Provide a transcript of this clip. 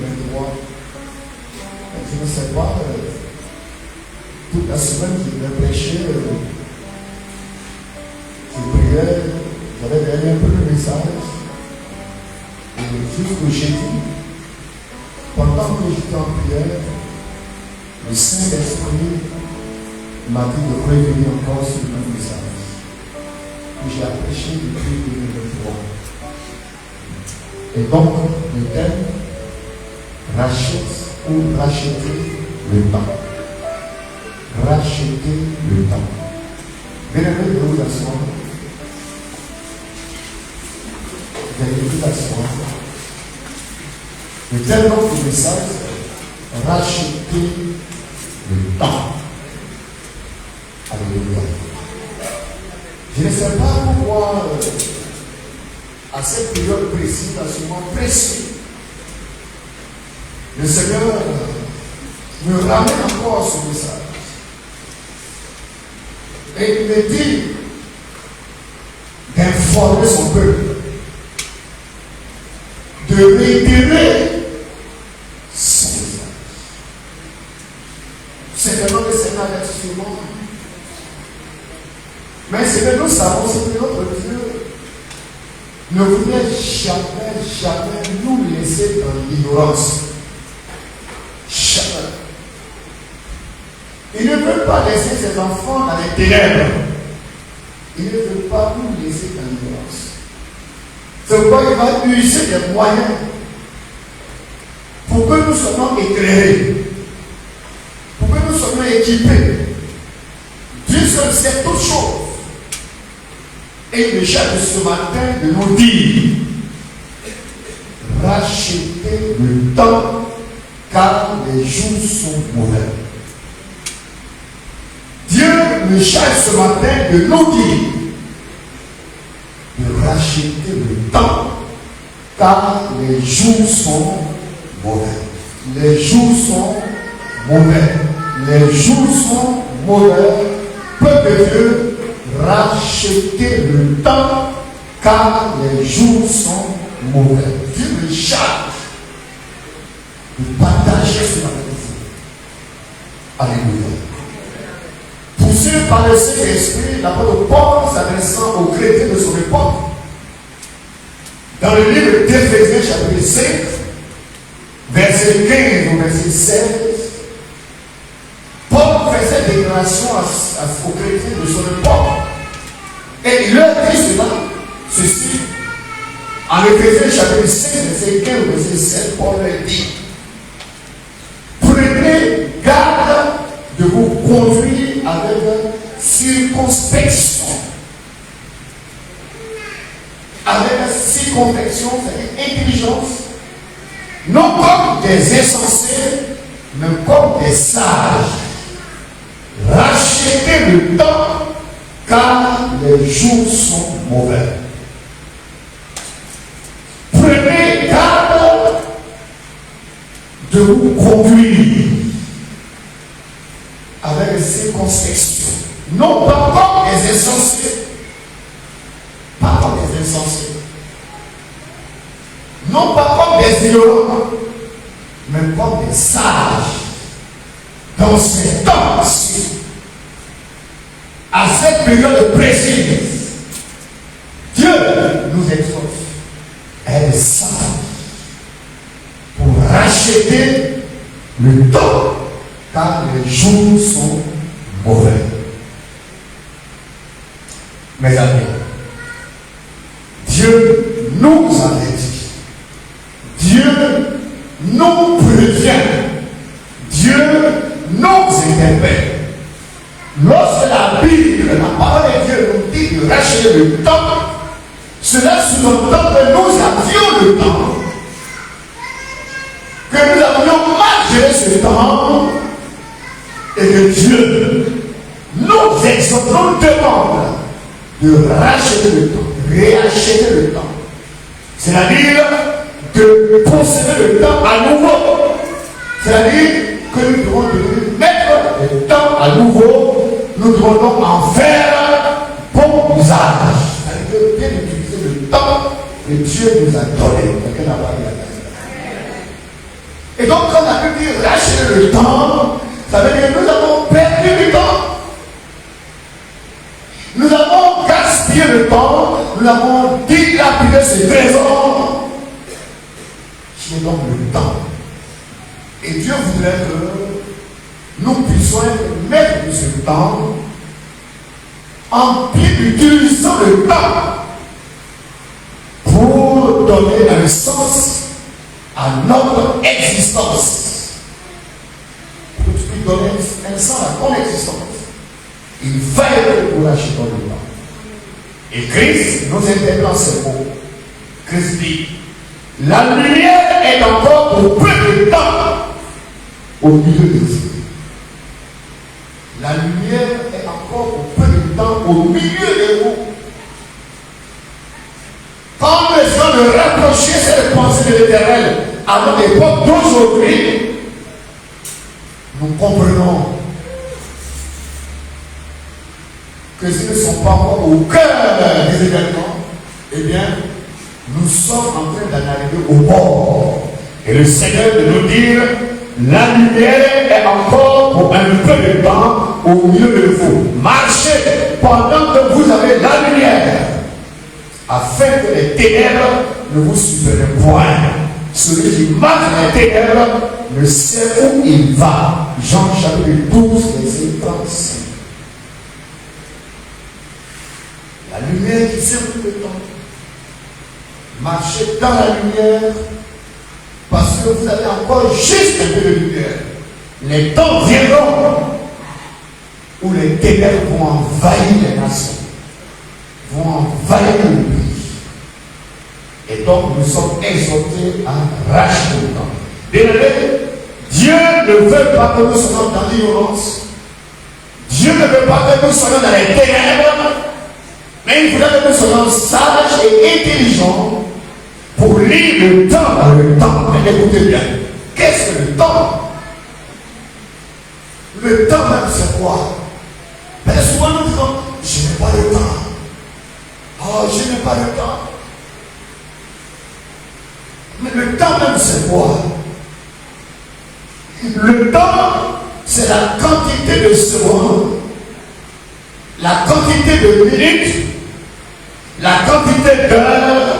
2023. Je ne sais pas, toute la semaine, je vais prêcher, je priais, j'avais gagné un peu de message. Et jusqu'au jeudi, pendant que j'étais en prière, le Saint-Esprit m'a dit de revenir encore sur le même message que j'ai prêché depuis 2023. Et donc, le thème, rachète ou racheter le temps. Racheter le temps. Bien-aimés, de vous asseoir. Veuillez vous asseoir. Le thème du message, racheter le temps. Alléluia. Je ne sais pas pourquoi, à cette période précise, à ce moment précis, le Seigneur me ramène encore ce message. Et il me dit d'informer son peuple, de réitérer son message. C'est vraiment le Seigneur est sur moi. Mais ce que nous savons, c'est que notre Dieu ne voulait jamais nous laisser dans l'ignorance. Jamais. Il ne veut pas laisser ses enfants dans les ténèbres. Il ne veut pas nous laisser dans l'ignorance. C'est pourquoi il va user des moyens pour que nous soyons éclairés, pour que nous soyons équipés. Dieu seul sait toutes choses. Et il me cherche ce matin de nous dire, rachetez le temps car les jours sont mauvais. Dieu me cherche ce matin de nous dire, de racheter le temps car les jours sont mauvais. Les jours sont mauvais. Les jours sont mauvais. Peuple de Dieu, racheter le temps car les jours sont mauvais. Dieu me charge de partager cela avec vous. Alléluia. Poussé par le Saint-Esprit, l'apôtre Paul s'adressant aux chrétiens de son époque, dans le livre d'Éphésiens chapitre 5, verset 15 au verset 16, Paul fait cette déclaration aux chrétiens de son époque. Et il leur dit ceci. En Éphésiens chapitre 5, verset 15 au verset 16, Paul leur dit, prenez garde de vous conduire avec circonspection. Avec circonspection, c'est-à-dire intelligence, non comme des insensés, mais comme des sages. Rachetez le temps, car les jours sont mauvais. Prenez garde de vous conduire avec circonspection, non pas comme des insensés, pas comme des insensés, non pas comme des ignorants, mais comme des sages. Dans ces temps-ci, à cette période précise, Dieu nous exhorte à être sages pour racheter le temps, car les jours sont mauvais. Mes amis, Dieu nous avertit, Dieu nous prévient, Dieu nous interpelle. Lorsque la Bible, la parole de Dieu nous dit de racheter le temps, cela sous-entend que nous avions le temps, que nous avions mal géré ce temps, et que Dieu nous exhorte, nous demande de racheter le temps, réacheter le temps. C'est-à-dire de posséder le temps à nouveau. C'est-à-dire que nous devons mettre le temps à nouveau, nous devons donc en faire bon usage. C'est-à-dire bien utiliser le temps que Dieu nous a donné. Quelqu'un n'a pas dit la Et donc, quand la Bible dit racheter le temps, ça veut dire que nous avons perdu du temps. Nous avons gaspillé le temps, nous avons dilapidé ce trésor qui est donc le temps. Et Dieu voudrait que nous puissions être maîtres de ce temps en utilisant le temps pour donner un sens à notre existence. Pour que tu puisses donner un sens à ton existence, il fallait que nous rachètions le temps. Et Christ nous interpelle en ces mots. Christ dit, la lumière est encore pour peu de temps au milieu de vous. La lumière est encore pour peu de temps au milieu de vous. Quand les gens de rapprocher cette pensée de l'Éternel à notre époque d'aujourd'hui, nous comprenons que s'ils ne sont pas encore au cœur des événements, eh bien, nous sommes en train d'en arriver au bord. Et le Seigneur de nous dire, la lumière est encore pour un peu de temps au milieu de vous. Marchez pendant que vous avez la lumière, afin que les ténèbres ne vous surprennent point. Celui qui marche dans les ténèbres ne sait où il va. Jean chapitre 12, verset 35. La lumière qui sert tout le temps. Marchez dans la lumière parce que vous avez encore juste un peu de lumière. Les temps viendront où les ténèbres vont envahir les nations, vont envahir le pays. Et donc nous sommes exhortés à racheter le temps. Bien-aimés, Dieu ne veut pas que nous soyons dans l'ignorance. Dieu ne veut pas que nous soyons dans les ténèbres. Mais il faudrait que nous soyons sages et intelligents pour lire le temps dans le temps. Mais écoutez bien, qu'est-ce que le temps? Le temps même c'est quoi? Mais souvent nous disons, je n'ai pas le temps. Oh, je n'ai pas le temps. Mais le temps même c'est quoi? Le temps, c'est la quantité de secondes, la quantité de minutes, la quantité d'heures